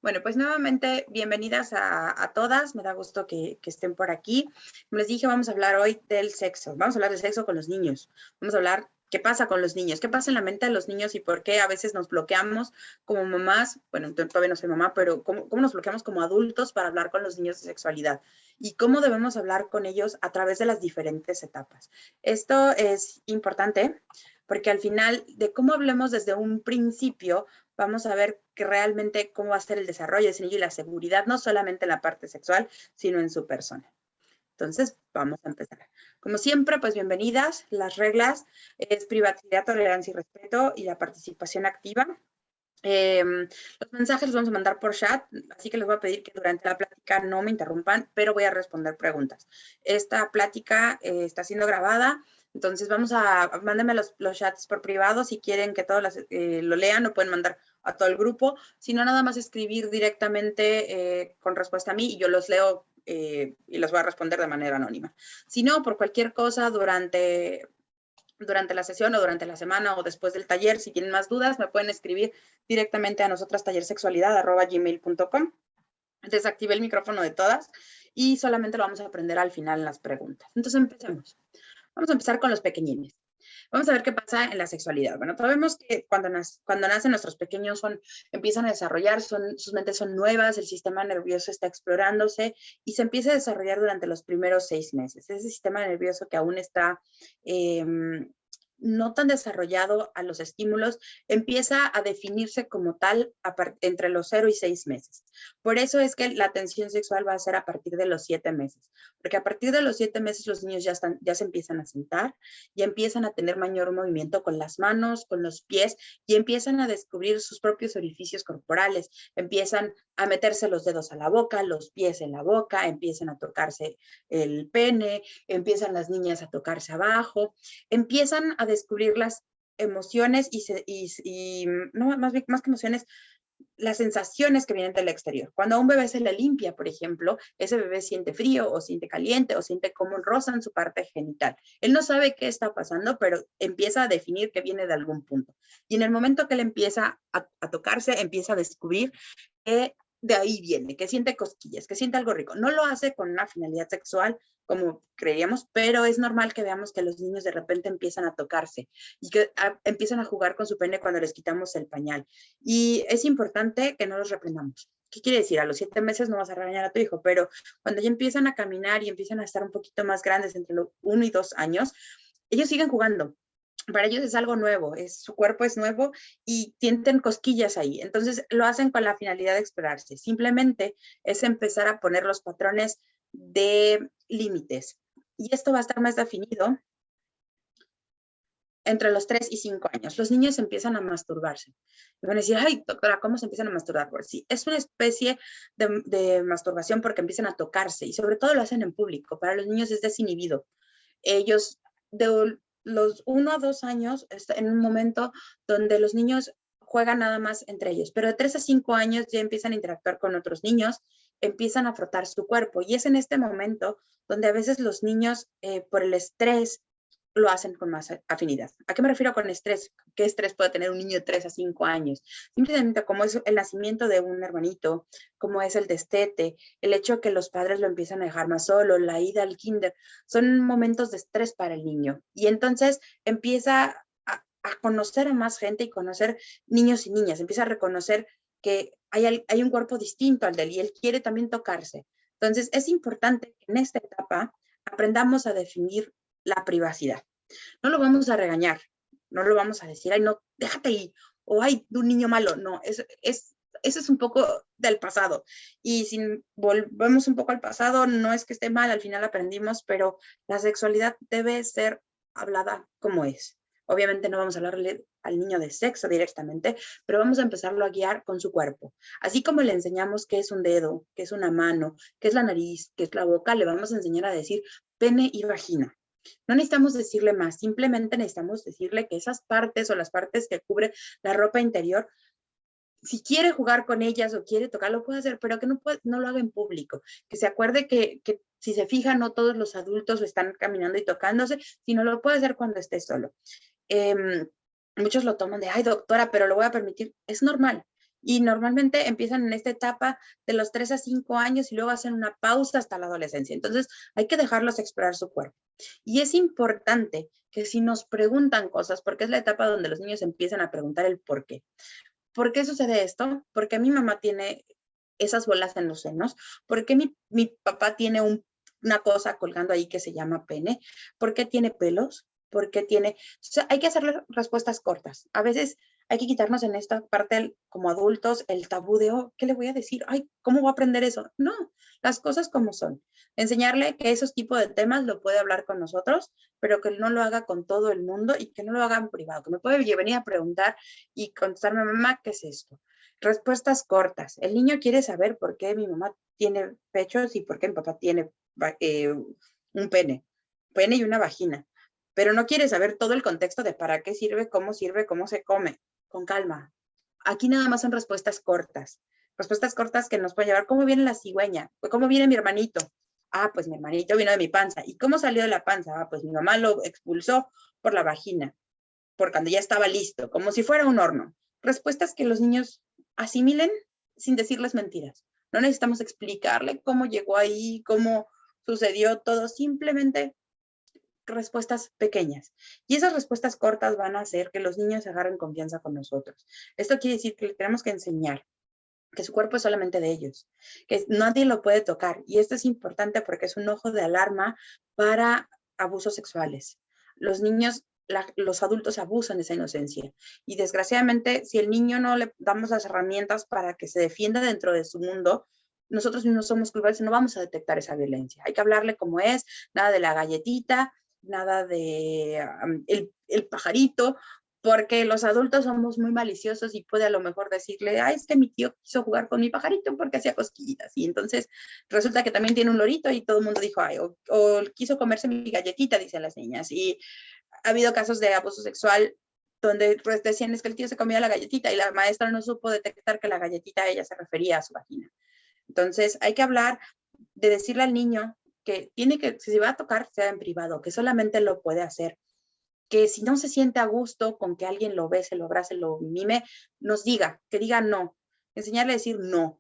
Bueno, pues nuevamente bienvenidas a todas. Me da gusto que estén por aquí. Como les dije, vamos a hablar hoy del sexo. Vamos a hablar del sexo con los niños. Vamos a hablar qué pasa con los niños, qué pasa en la mente de los niños y por qué a veces nos bloqueamos como mamás. Bueno, todavía no soy mamá, pero cómo nos bloqueamos como adultos para hablar con los niños de sexualidad y cómo debemos hablar con ellos a través de las diferentes etapas. Esto es importante porque al final de cómo hablemos desde un principio, vamos a ver que realmente cómo va a ser el desarrollo de ese niño y la seguridad, no solamente en la parte sexual, sino en su persona. Entonces, vamos a empezar. Como siempre, pues bienvenidas. Las reglas es privacidad, tolerancia y respeto y la participación activa. Los mensajes los vamos a mandar por chat, así que les voy a pedir que durante la plática no me interrumpan, pero voy a responder preguntas. Esta plática está siendo grabada, entonces mándenme los chats por privado si quieren que todos lo lean, o pueden mandar a todo el grupo, sino nada más escribir directamente con respuesta a mí y yo los leo y los voy a responder de manera anónima. Si no, por cualquier cosa durante la sesión o durante la semana o después del taller, si tienen más dudas, me pueden escribir directamente a nosotras tallersexualidad@gmail.com. Desactivé el micrófono de todas y solamente lo vamos a aprender al final en las preguntas. Entonces empecemos. Vamos a empezar con los pequeñines. Vamos a ver qué pasa en la sexualidad. Bueno, sabemos que cuando nacen nuestros pequeños empiezan a desarrollar, sus mentes son nuevas, el sistema nervioso está explorándose y se empieza a desarrollar durante los primeros 6 meses. Ese sistema nervioso que aún está no tan desarrollado a los estímulos, empieza a definirse como tal entre los 0 y 6 meses. Por eso es que la atención sexual va a ser a partir de los 7 meses, porque a partir de los 7 meses los niños ya se empiezan a sentar, ya empiezan a tener mayor movimiento con las manos, con los pies, y empiezan a descubrir sus propios orificios corporales, empiezan a meterse los dedos a la boca, los pies en la boca, empiezan a tocarse el pene, empiezan las niñas a tocarse abajo, empiezan a descubrir las emociones y no, más que emociones, las sensaciones que vienen del exterior. Cuando a un bebé se le limpia, por ejemplo, ese bebé siente frío o siente caliente o siente cómo rozan su parte genital. Él no sabe qué está pasando, pero empieza a definir que viene de algún punto. Y en el momento que él empieza a tocarse, empieza a descubrir que de ahí viene, que siente cosquillas, que siente algo rico. No lo hace con una finalidad sexual, como creíamos, pero es normal que veamos que los niños de repente empiezan a tocarse y que empiezan a jugar con su pene cuando les quitamos el pañal. Y es importante que no los reprendamos. ¿Qué quiere decir? A los 7 meses no vas a regañar a tu hijo, pero cuando ya empiezan a caminar y empiezan a estar un poquito más grandes, entre los 1 y 2 años, ellos siguen jugando. Para ellos es algo nuevo, su cuerpo es nuevo y sienten cosquillas ahí. Entonces lo hacen con la finalidad de explorarse. Simplemente es empezar a poner los patrones de límites. Y esto va a estar más definido entre los 3 y 5 años. Los niños empiezan a masturbarse. Y van a decir, ay, doctora, ¿cómo se empiezan a masturbar? Pues sí, es una especie de masturbación porque empiezan a tocarse y sobre todo lo hacen en público. Para los niños es desinhibido. Ellos, de los 1 a 2 años, está en un momento donde los niños juegan nada más entre ellos, pero de 3 a 5 años ya empiezan a interactuar con otros niños, empiezan a frotar su cuerpo y es en este momento donde a veces los niños por el estrés lo hacen con más afinidad. ¿A qué me refiero con estrés? ¿Qué estrés puede tener un niño de 3 a 5 años? Simplemente como es el nacimiento de un hermanito, como es el destete, el hecho que los padres lo empiezan a dejar más solo, la ida al kinder, son momentos de estrés para el niño. Y entonces empieza a conocer a más gente y conocer niños y niñas, empieza a reconocer que hay un cuerpo distinto al de él y él quiere también tocarse. Entonces es importante que en esta etapa aprendamos a definir la privacidad. No lo vamos a regañar, no lo vamos a decir, ay, no, déjate ahí, o ay, de un niño malo, no, eso es un poco del pasado. Y si volvemos un poco al pasado, no es que esté mal, al final aprendimos, pero la sexualidad debe ser hablada como es. Obviamente no vamos a hablarle al niño de sexo directamente, pero vamos a empezarlo a guiar con su cuerpo. Así como le enseñamos qué es un dedo, qué es una mano, qué es la nariz, qué es la boca, le vamos a enseñar a decir pene y vagina. No necesitamos decirle más, simplemente necesitamos decirle que esas partes o las partes que cubre la ropa interior, si quiere jugar con ellas o quiere tocarlo, puede hacer, pero que no lo haga en público. Que se acuerde que si se fija, no todos los adultos lo están caminando y tocándose, sino lo puede hacer cuando esté solo. Muchos lo toman de, ay, doctora, pero lo voy a permitir. Es normal. Y normalmente empiezan en esta etapa de los 3 a 5 años y luego hacen una pausa hasta la adolescencia. Entonces hay que dejarlos explorar su cuerpo. Y es importante que si nos preguntan cosas, porque es la etapa donde los niños empiezan a preguntar el por qué. ¿Por qué sucede esto? Porque mi mamá tiene esas bolas en los senos. ¿Por qué mi papá tiene una cosa colgando ahí que se llama pene? ¿Por qué tiene pelos? ¿Por qué tiene? O sea, hay que hacerle respuestas cortas. A veces hay que quitarnos en esta parte como adultos el tabú de, oh, ¿qué le voy a decir? Ay, ¿cómo voy a aprender eso? No, las cosas como son. Enseñarle que esos tipos de temas lo puede hablar con nosotros, pero que no lo haga con todo el mundo y que no lo haga en privado, que me puede venir a preguntar y contestarme, mamá, ¿qué es esto? Respuestas cortas. El niño quiere saber por qué mi mamá tiene pechos y por qué mi papá tiene un pene y una vagina, pero no quiere saber todo el contexto de para qué sirve, cómo se come. Con calma. Aquí nada más son respuestas cortas que nos pueden llevar. ¿Cómo viene la cigüeña? ¿Cómo viene mi hermanito? Ah, pues mi hermanito vino de mi panza. ¿Y cómo salió de la panza? Ah, pues mi mamá lo expulsó por la vagina, por cuando ya estaba listo, como si fuera un horno. Respuestas que los niños asimilen sin decirles mentiras. No necesitamos explicarle cómo llegó ahí, cómo sucedió todo, simplemente respuestas pequeñas. Y esas respuestas cortas van a hacer que los niños agarren confianza con nosotros. Esto quiere decir que les tenemos que enseñar que su cuerpo es solamente de ellos, que nadie lo puede tocar. Y esto es importante porque es un ojo de alarma para abusos sexuales. Los niños, los adultos abusan de esa inocencia. Y desgraciadamente, si el niño no le damos las herramientas para que se defienda dentro de su mundo, nosotros mismos somos culpables y no vamos a detectar esa violencia. Hay que hablarle como es, nada de la galletita, nada de el pajarito, porque los adultos somos muy maliciosos y puede a lo mejor decirle, ay, es que mi tío quiso jugar con mi pajarito porque hacía cosquillitas. Y entonces resulta que también tiene un lorito y todo el mundo dijo, ay, o quiso comerse mi galletita, dicen las niñas. Y ha habido casos de abuso sexual donde pues, decían es que el tío se comía la galletita y la maestra no supo detectar que la galletita a ella se refería a su vagina. Entonces hay que hablar de decirle al niño que tiene que, si se va a tocar, sea en privado, que solamente lo puede hacer, que si no se siente a gusto con que alguien lo bese, lo abrace, lo mime, nos diga, que diga no, enseñarle a decir no,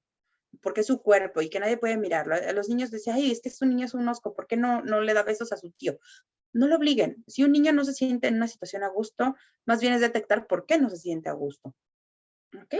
porque es su cuerpo y que nadie puede mirarlo. A los niños decía, ay, es que su niño es un osco, ¿por qué no le da besos a su tío? No lo obliguen. Si un niño no se siente en una situación a gusto, más bien es detectar por qué no se siente a gusto. ¿Ok?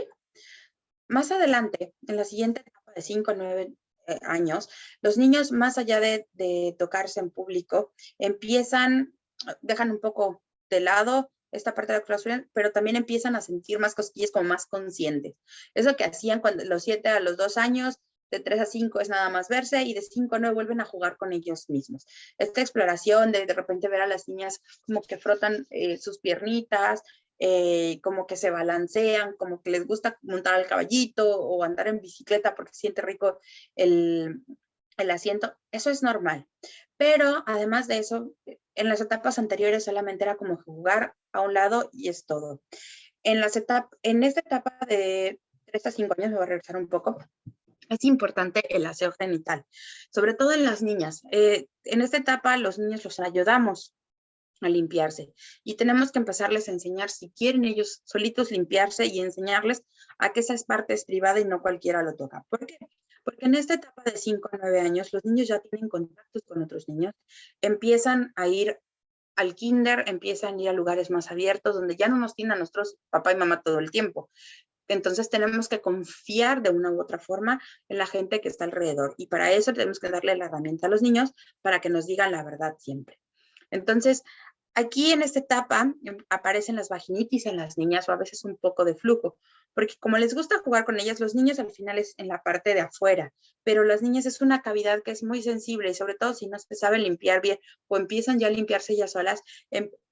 Más adelante, en la siguiente etapa de 5 a 9 años, los niños, más allá de tocarse en público, dejan un poco de lado esta parte de la exploración, pero también empiezan a sentir más cosquillas como más conscientes. Eso que hacían cuando los 7 a los 2 años, de 3 a 5 es nada más verse y de 5 a 9 vuelven a jugar con ellos mismos. Esta exploración de repente ver a las niñas como que frotan sus piernitas, como que se balancean, como que les gusta montar al caballito o andar en bicicleta porque siente rico el, el asiento, eso es normal. Pero además de eso, en las etapas anteriores solamente era como jugar a un lado y es todo. En esta etapa de 3 a 5 años, me voy a regresar un poco, es importante el aseo genital, sobre todo en las niñas. En esta etapa los niños los ayudamos a limpiarse y tenemos que empezarles a enseñar si quieren ellos solitos limpiarse y enseñarles a que esa parte es privada y no cualquiera lo toca. ¿Por qué? Porque en esta etapa de 5 a 9 años los niños ya tienen contactos con otros niños, empiezan a ir al kinder, empiezan a ir a lugares más abiertos donde ya no nos tienen a nuestros papá y mamá todo el tiempo. Entonces tenemos que confiar de una u otra forma en la gente que está alrededor y para eso tenemos que darle la herramienta a los niños para que nos digan la verdad siempre. Entonces, aquí en esta etapa aparecen las vaginitis en las niñas o a veces un poco de flujo, porque como les gusta jugar con ellas, los niños al final es en la parte de afuera, pero las niñas es una cavidad que es muy sensible y sobre todo si no se saben limpiar bien o empiezan ya a limpiarse ellas solas,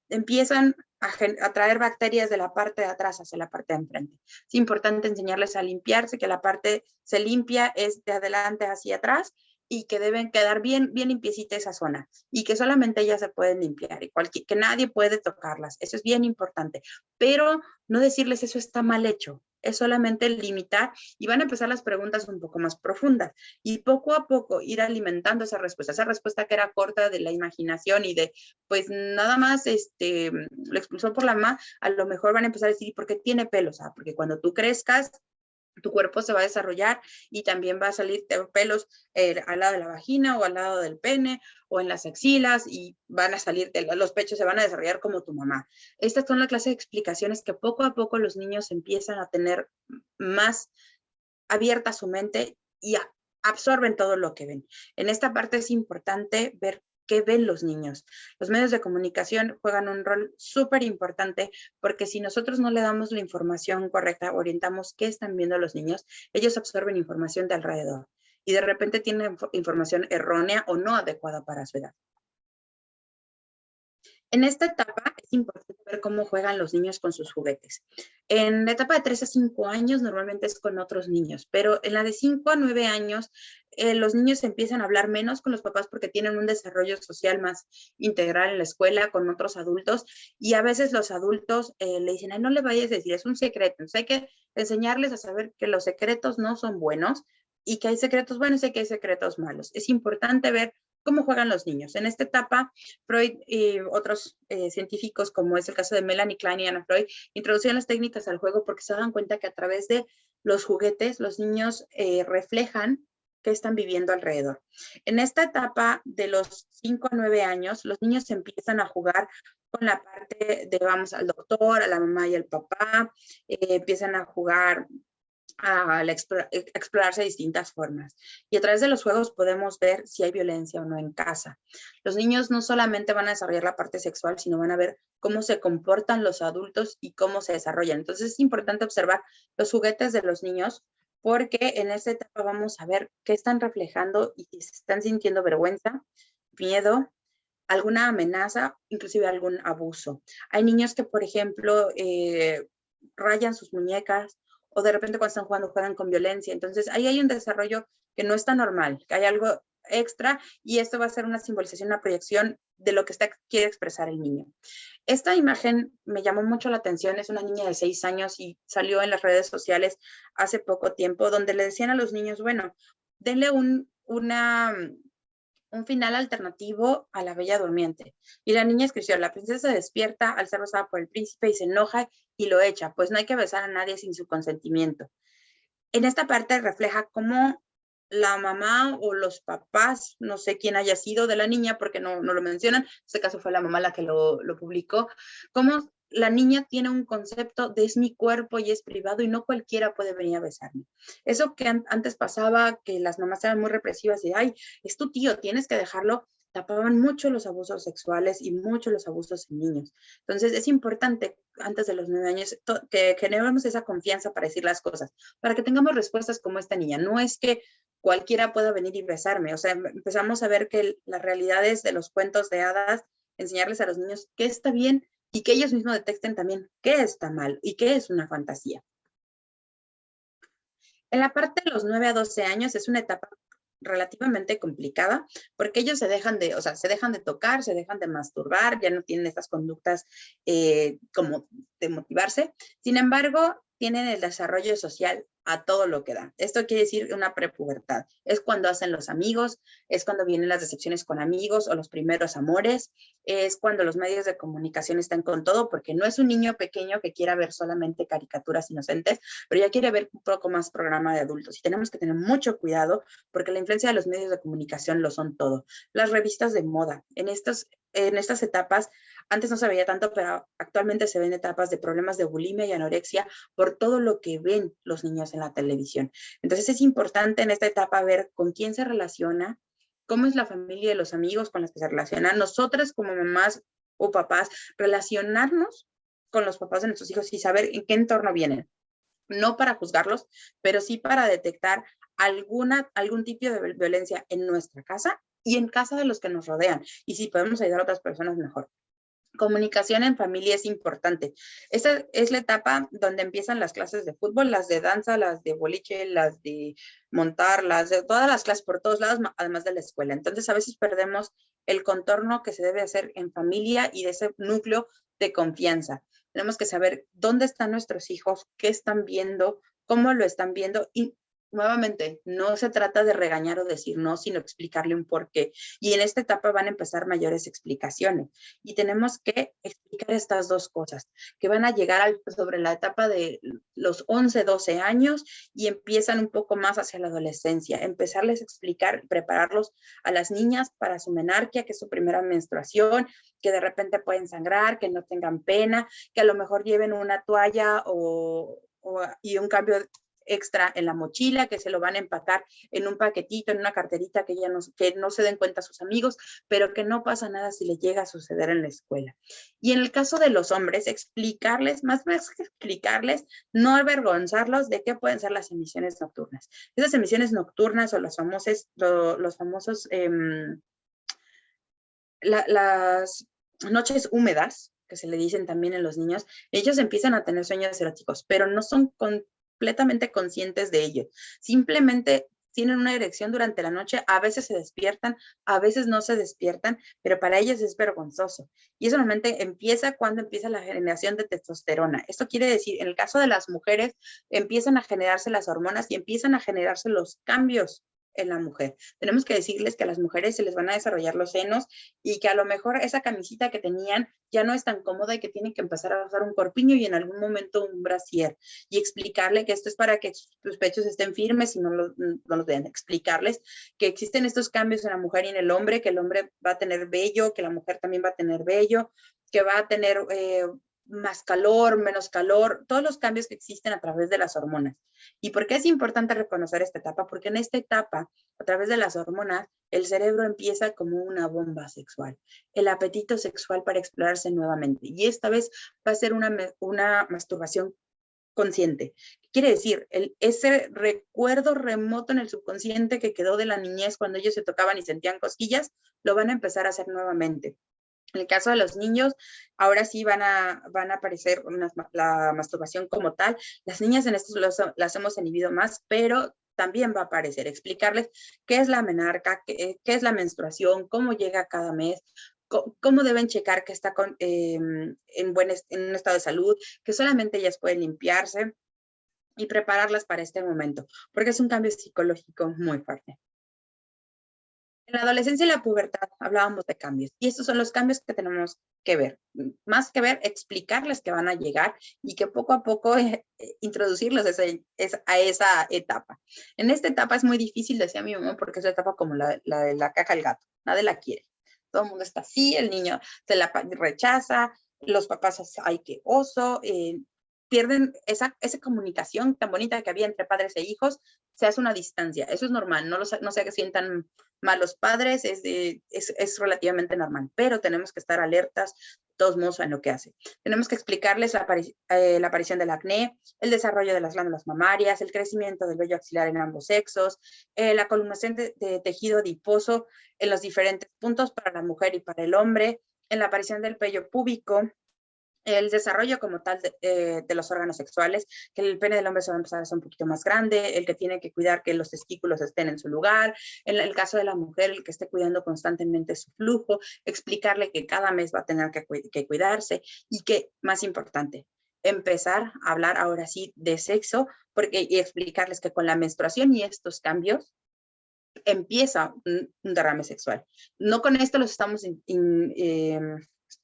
empiezan a traer bacterias de la parte de atrás hacia la parte de enfrente. Es importante enseñarles a limpiarse, que la parte se limpia es de adelante hacia atrás y que deben quedar bien, bien limpiecita esa zona y que solamente ellas se pueden limpiar y que nadie puede tocarlas. Eso es bien importante, pero no decirles eso está mal hecho, es solamente limitar y van a empezar las preguntas un poco más profundas y poco a poco ir alimentando esa respuesta que era corta de la imaginación y de pues nada más lo expulsó por la mamá, a lo mejor van a empezar a decir, ¿por qué tiene pelos? Porque cuando tú crezcas tu cuerpo se va a desarrollar y también va a salir pelos al lado de la vagina o al lado del pene o en las axilas y van a salir, los pechos se van a desarrollar como tu mamá. Estas son la clase de explicaciones que poco a poco los niños empiezan a tener más abierta su mente y absorben todo lo que ven. En esta parte es importante ver qué ven los niños. Los medios de comunicación juegan un rol súper importante porque si nosotros no le damos la información correcta, orientamos qué están viendo los niños, ellos absorben información de alrededor y de repente tienen información errónea o no adecuada para su edad. En esta etapa es importante ver cómo juegan los niños con sus juguetes. En la etapa de 3 a 5 años normalmente es con otros niños, pero en la de 5 a 9 años los niños empiezan a hablar menos con los papás porque tienen un desarrollo social más integral en la escuela con otros adultos y a veces los adultos le dicen, ay, no le vayas a decir, es un secreto. Entonces hay que enseñarles a saber que los secretos no son buenos y que hay secretos buenos y que hay secretos malos. Es importante ver cómo juegan los niños. En esta etapa, Freud y otros científicos, como es el caso de Melanie Klein y Anna Freud, introducían las técnicas al juego porque se dan cuenta que a través de los juguetes, los niños reflejan qué están viviendo alrededor. En esta etapa de los 5 a 9 años, los niños empiezan a jugar con la parte de vamos al doctor, a la mamá y al papá, empiezan a jugar a explorarse de distintas formas. Y a través de los juegos podemos ver si hay violencia o no en casa. Los niños no solamente van a desarrollar la parte sexual, sino van a ver cómo se comportan los adultos y cómo se desarrollan. Entonces es importante observar los juguetes de los niños porque en esta etapa vamos a ver qué están reflejando y si se están sintiendo vergüenza, miedo, alguna amenaza, inclusive algún abuso. Hay niños que, por ejemplo, rayan sus muñecas, o de repente cuando están jugando juegan con violencia. Entonces ahí hay un desarrollo que no está normal, que hay algo extra y esto va a ser una simbolización, una proyección de lo que quiere expresar el niño. Esta imagen me llamó mucho la atención, es una niña de 6 años y salió en las redes sociales hace poco tiempo, donde le decían a los niños, bueno, denle un final alternativo a la Bella Durmiente. Y la niña escribió, la princesa despierta al ser besada por el príncipe y se enoja y lo echa, pues no hay que besar a nadie sin su consentimiento. En esta parte refleja cómo la mamá o los papás, no sé quién haya sido de la niña, porque no lo mencionan, en este caso fue la mamá la que lo publicó, cómo la niña tiene un concepto de es mi cuerpo y es privado y no cualquiera puede venir a besarme. Eso que antes pasaba, que las mamás eran muy represivas y, ay, es tu tío, tienes que dejarlo, tapaban mucho los abusos sexuales y mucho los abusos en niños. Entonces es importante antes de los 9 años que generemos esa confianza para decir las cosas, para que tengamos respuestas como esta niña. No es que cualquiera pueda venir y besarme, o sea, empezamos a ver que las realidades de los cuentos de hadas, enseñarles a los niños qué está bien y que ellos mismos detecten también qué está mal y qué es una fantasía. En la parte de los 9 a 12 años es una etapa relativamente complicada porque ellos se dejan de tocar, se dejan de masturbar, ya no tienen estas conductas como de motivarse. Sin embargo, tienen el desarrollo social a todo lo que da. Esto quiere decir una prepubertad. Es cuando hacen los amigos, es cuando vienen las decepciones con amigos o los primeros amores, es cuando los medios de comunicación están con todo, porque no es un niño pequeño que quiera ver solamente caricaturas inocentes, pero ya quiere ver un poco más programa de adultos. Y tenemos que tener mucho cuidado porque la influencia de los medios de comunicación lo son todo. Las revistas de moda, en estas etapas, antes no se veía tanto, pero actualmente se ven etapas de problemas de bulimia y anorexia por todo lo que ven los niños en la televisión. Entonces es importante en esta etapa ver con quién se relaciona, cómo es la familia y los amigos con los que se relacionan. Nosotras como mamás o papás, relacionarnos con los papás de nuestros hijos y saber en qué entorno vienen. No para juzgarlos, pero sí para detectar algún tipo de violencia en nuestra casa y en casa de los que nos rodean. Y si podemos ayudar a otras personas, mejor. Comunicación en familia es importante. Esta es la etapa donde empiezan las clases de fútbol, las de danza, las de boliche, las de montar, las de todas las clases por todos lados, además de la escuela. Entonces, a veces perdemos el contorno que se debe hacer en familia y de ese núcleo de confianza. Tenemos que saber dónde están nuestros hijos, qué están viendo, cómo lo están viendo y nuevamente, no se trata de regañar o decir no, sino explicarle un porqué. Y en esta etapa van a empezar mayores explicaciones. Y tenemos que explicar estas dos cosas, que van a llegar sobre la etapa de los 11, 12 años y empiezan un poco más hacia la adolescencia. Empezarles a explicar, prepararlos a las niñas para su menarquia, que es su primera menstruación, que de repente pueden sangrar, que no tengan pena, que a lo mejor lleven una toalla y un cambio extra en la mochila, que se lo van a empacar en un paquetito, en una carterita, que no se den cuenta sus amigos, pero que no pasa nada si le llega a suceder en la escuela. Y en el caso de los hombres, explicarles, más que explicarles, no avergonzarlos de qué pueden ser las emisiones nocturnas. Esas emisiones nocturnas o los famosos las noches húmedas, que se le dicen también en los niños, ellos empiezan a tener sueños eróticos, pero no son completamente conscientes de ello. Simplemente tienen una erección durante la noche, a veces se despiertan, a veces no se despiertan, pero para ellas es vergonzoso. Y eso normalmente empieza cuando empieza la generación de testosterona. Esto quiere decir, en el caso de las mujeres, empiezan a generarse las hormonas y empiezan a generarse los cambios en la mujer. Tenemos que decirles que a las mujeres se les van a desarrollar los senos y que a lo mejor esa camisita que tenían ya no es tan cómoda y que tienen que empezar a usar un corpiño y en algún momento un brasier, y explicarle que esto es para que sus pechos estén firmes y no los den. Explicarles que existen estos cambios en la mujer y en el hombre, que el hombre va a tener vello, que la mujer también va a tener vello, que va a tener más calor, menos calor, todos los cambios que existen a través de las hormonas. ¿Y por qué es importante reconocer esta etapa? Porque en esta etapa, a través de las hormonas, el cerebro empieza como una bomba sexual, el apetito sexual para explorarse nuevamente. Y esta vez va a ser una masturbación consciente. ¿Qué quiere decir? Ese recuerdo remoto en el subconsciente que quedó de la niñez cuando ellos se tocaban y sentían cosquillas, lo van a empezar a hacer nuevamente. En el caso de los niños, ahora sí van a aparecer la masturbación como tal. Las niñas en esto las hemos inhibido más, pero también va a aparecer. Explicarles qué es la menarca, qué es la menstruación, cómo llega cada mes, cómo deben checar que está en un estado de salud, que solamente ellas pueden limpiarse y prepararlas para este momento, porque es un cambio psicológico muy fuerte. En la adolescencia y la pubertad hablábamos de cambios, y estos son los cambios que tenemos que ver. Más que ver, explicarles que van a llegar y que poco a poco introducirlos a esa etapa. En esta etapa es muy difícil, decía mi mamá, porque es una etapa como la de la caja del gato. Nadie la quiere. Todo el mundo está así, el niño se la rechaza, los papás, ay, qué oso, pierden esa comunicación tan bonita que había entre padres e hijos, se hace una distancia. Eso es normal, no se sientan mal los padres, es relativamente normal, pero tenemos que estar alertas de todos modos en lo que hace. Tenemos que explicarles la aparición del acné, el desarrollo de las glándulas mamarias, el crecimiento del vello axilar en ambos sexos, la columnación de tejido adiposo en los diferentes puntos para la mujer y para el hombre, en la aparición del vello púbico, el desarrollo como tal de los órganos sexuales, que el pene del hombre se va a empezar a hacer un poquito más grande, el que tiene que cuidar que los testículos estén en su lugar, en el caso de la mujer, el que esté cuidando constantemente su flujo, explicarle que cada mes va a tener que cuidarse y que, más importante, empezar a hablar ahora sí de sexo y explicarles que con la menstruación y estos cambios empieza un derrame sexual. No con esto los estamos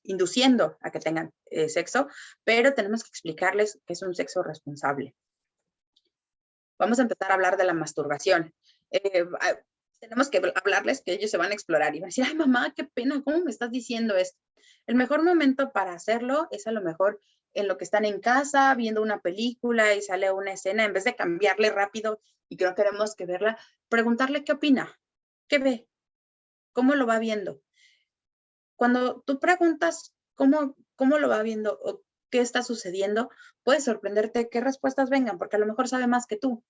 induciendo a que tengan sexo, pero tenemos que explicarles que es un sexo responsable. Vamos a empezar a hablar de la masturbación. Tenemos que hablarles que ellos se van a explorar y van a decir, ay mamá, qué pena, ¿cómo me estás diciendo esto? El mejor momento para hacerlo es a lo mejor en lo que están en casa, viendo una película y sale una escena, en vez de cambiarle rápido y que no queremos que verla, preguntarle qué opina, qué ve, cómo lo va viendo. Cuando tú preguntas cómo lo va viendo o qué está sucediendo, puedes sorprenderte qué respuestas vengan, porque a lo mejor sabe más que tú.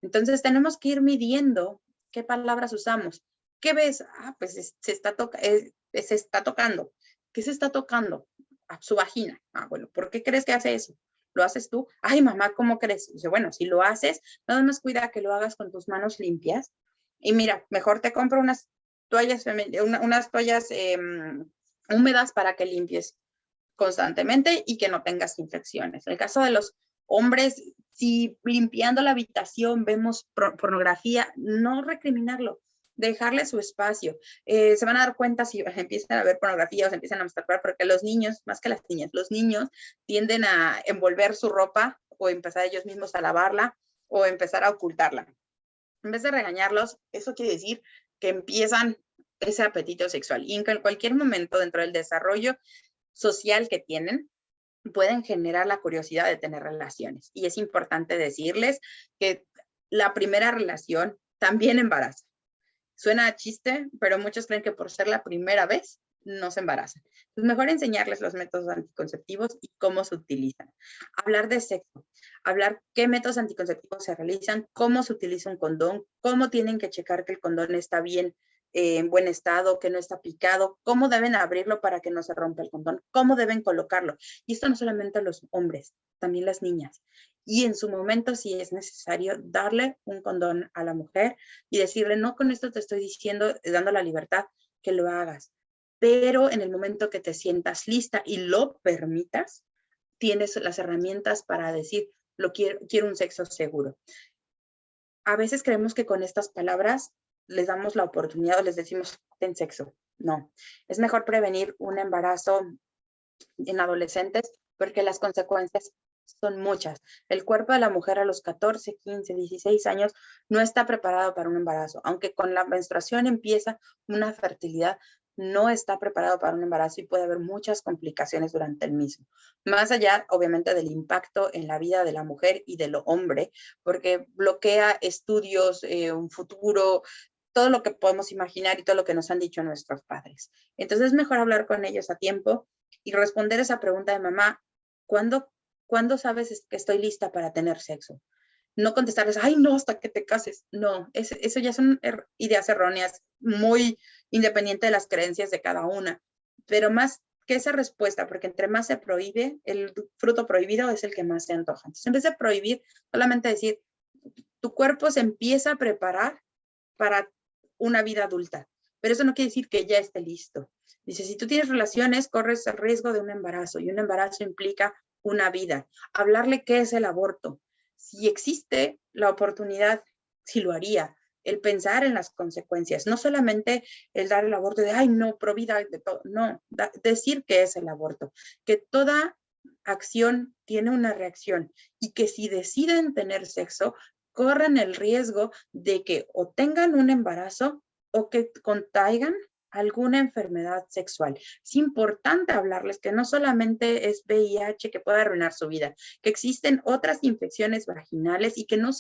Entonces tenemos que ir midiendo qué palabras usamos. ¿Qué ves? Ah, pues se está tocando. ¿Qué se está tocando? Ah, su vagina. Ah, bueno, ¿por qué crees que hace eso? ¿Lo haces tú? Ay, mamá, ¿cómo crees? Dice, bueno, si lo haces, nada más cuida que lo hagas con tus manos limpias. Y mira, mejor te compro unas toallas húmedas para que limpies constantemente y que no tengas infecciones. En el caso de los Hombres, si limpiando la habitación vemos pornografía, no recriminarlo, dejarle su espacio. Se van a dar cuenta si empiezan a ver pornografía o se empiezan a masturbar, porque los niños, más que las niñas, los niños tienden a envolver su ropa o empezar ellos mismos a lavarla o empezar a ocultarla. En vez de regañarlos, eso quiere decir que empiezan ese apetito sexual y en cualquier momento dentro del desarrollo social que tienen, pueden generar la curiosidad de tener relaciones. Y es importante decirles que la primera relación también embaraza. Suena a chiste, pero muchos creen que por ser la primera vez no se embarazan. Es mejor enseñarles los métodos anticonceptivos y cómo se utilizan. Hablar de sexo, hablar qué métodos anticonceptivos se realizan, cómo se utiliza un condón, cómo tienen que checar que el condón está bien, en buen estado, que no está picado, cómo deben abrirlo para que no se rompa el condón, cómo deben colocarlo. Y esto no solamente a los hombres, también las niñas. Y en su momento, si es necesario, darle un condón a la mujer y decirle, no con esto te estoy diciendo, dando la libertad, que lo hagas. Pero en el momento que te sientas lista y lo permitas, tienes las herramientas para decir, quiero un sexo seguro. A veces creemos que con estas palabras les damos la oportunidad o les decimos, ten sexo. No, es mejor prevenir un embarazo en adolescentes porque las consecuencias son muchas. El cuerpo de la mujer a los 14, 15, 16 años no está preparado para un embarazo. Aunque con la menstruación empieza una fertilidad, no está preparado para un embarazo y puede haber muchas complicaciones durante el mismo. Más allá, obviamente, del impacto en la vida de la mujer y del hombre, porque bloquea estudios, un futuro, todo lo que podemos imaginar y todo lo que nos han dicho nuestros padres. Entonces es mejor hablar con ellos a tiempo y responder esa pregunta de mamá, ¿cuándo sabes que estoy lista para tener sexo? No contestarles, ay, no, hasta que te cases. No, eso ya son ideas erróneas, muy independiente de las creencias de cada una. Pero más que esa respuesta, porque entre más se prohíbe, el fruto prohibido es el que más se antoja. Entonces, en vez de prohibir, solamente decir, tu cuerpo se empieza a preparar para una vida adulta. Pero eso no quiere decir que ya esté listo. Dice, si tú tienes relaciones, corres el riesgo de un embarazo y un embarazo implica una vida. Hablarle qué es el aborto. Si existe la oportunidad, si lo haría, el pensar en las consecuencias, no solamente el dar el aborto de, ay, no, pro vida, de todo. No, decir qué es el aborto, que toda acción tiene una reacción y que si deciden tener sexo, corren el riesgo de que o tengan un embarazo o que contaigan alguna enfermedad sexual. Es importante hablarles que no solamente es VIH que puede arruinar su vida, que existen otras infecciones vaginales y que no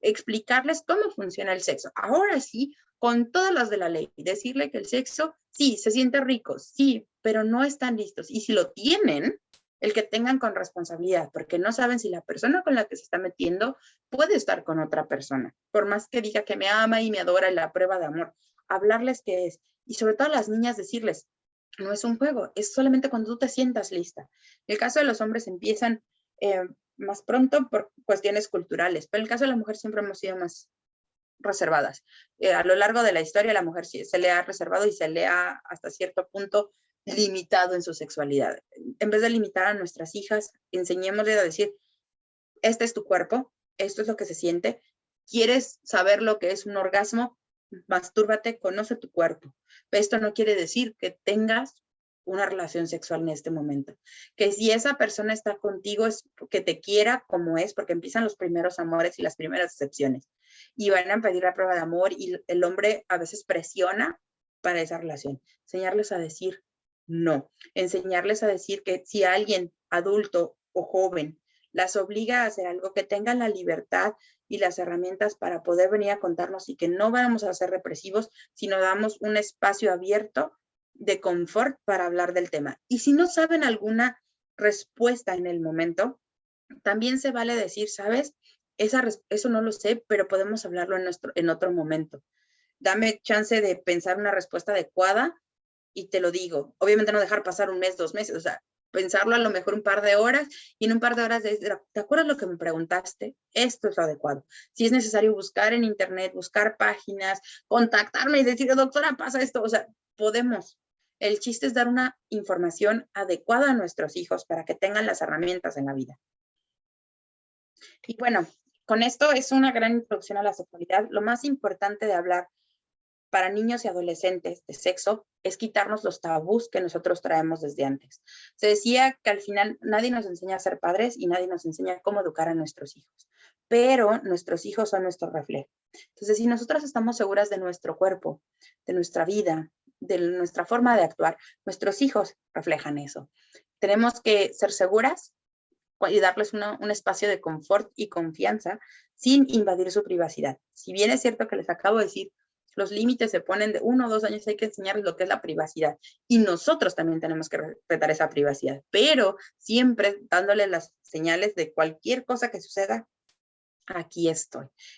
explicarles cómo funciona el sexo. Ahora sí, con todas las de la ley, decirle que el sexo, sí, se siente rico, sí, pero no están listos. Y si lo tienen, el que tengan con responsabilidad, porque no saben si la persona con la que se está metiendo puede estar con otra persona, por más que diga que me ama y me adora en la prueba de amor, hablarles qué es, y sobre todo a las niñas decirles, no es un juego, es solamente cuando tú te sientas lista. El caso de los hombres empiezan más pronto por cuestiones culturales, pero en el caso de la mujer siempre hemos sido más reservadas. A lo largo de la historia la mujer se le ha reservado y se le ha hasta cierto punto limitado en su sexualidad. En vez de limitar a nuestras hijas, enseñémosle a decir, este es tu cuerpo, esto es lo que se siente, ¿quieres saber lo que es un orgasmo? Mastúrbate, conoce tu cuerpo. Esto no quiere decir que tengas una relación sexual en este momento. Que si esa persona está contigo es que te quiera como es, porque empiezan los primeros amores y las primeras decepciones. Y van a pedir la prueba de amor y el hombre a veces presiona para esa relación. Enseñarles a decir no. Enseñarles a decir que si alguien adulto o joven las obliga a hacer algo, que tengan la libertad y las herramientas para poder venir a contarnos y que no vamos a ser represivos, sino damos un espacio abierto de confort para hablar del tema. Y si no saben alguna respuesta en el momento, también se vale decir, ¿sabes? Eso no lo sé, pero podemos hablarlo en otro momento. Dame chance de pensar una respuesta adecuada y te lo digo. Obviamente no dejar pasar un mes, 2 meses, o sea, pensarlo a lo mejor un par de horas y en un par de horas ¿te acuerdas lo que me preguntaste? Esto es lo adecuado. Si es necesario buscar en internet, buscar páginas, contactarme y decir, doctora, pasa esto, o sea, podemos. El chiste es dar una información adecuada a nuestros hijos para que tengan las herramientas en la vida. Y bueno, con esto es una gran introducción a la sexualidad. Lo más importante de hablar para niños y adolescentes de sexo es quitarnos los tabús que nosotros traemos desde antes. Se decía que al final nadie nos enseña a ser padres y nadie nos enseña cómo educar a nuestros hijos, pero nuestros hijos son nuestro reflejo. Entonces, si nosotras estamos seguras de nuestro cuerpo, de nuestra vida, de nuestra forma de actuar, nuestros hijos reflejan eso. Tenemos que ser seguras y darles un espacio de confort y confianza sin invadir su privacidad. Si bien es cierto que les acabo de decir, los límites se ponen de 1 o 2 años, hay que enseñarles lo que es la privacidad. Y nosotros también tenemos que respetar esa privacidad, pero siempre dándoles las señales de cualquier cosa que suceda, aquí estoy.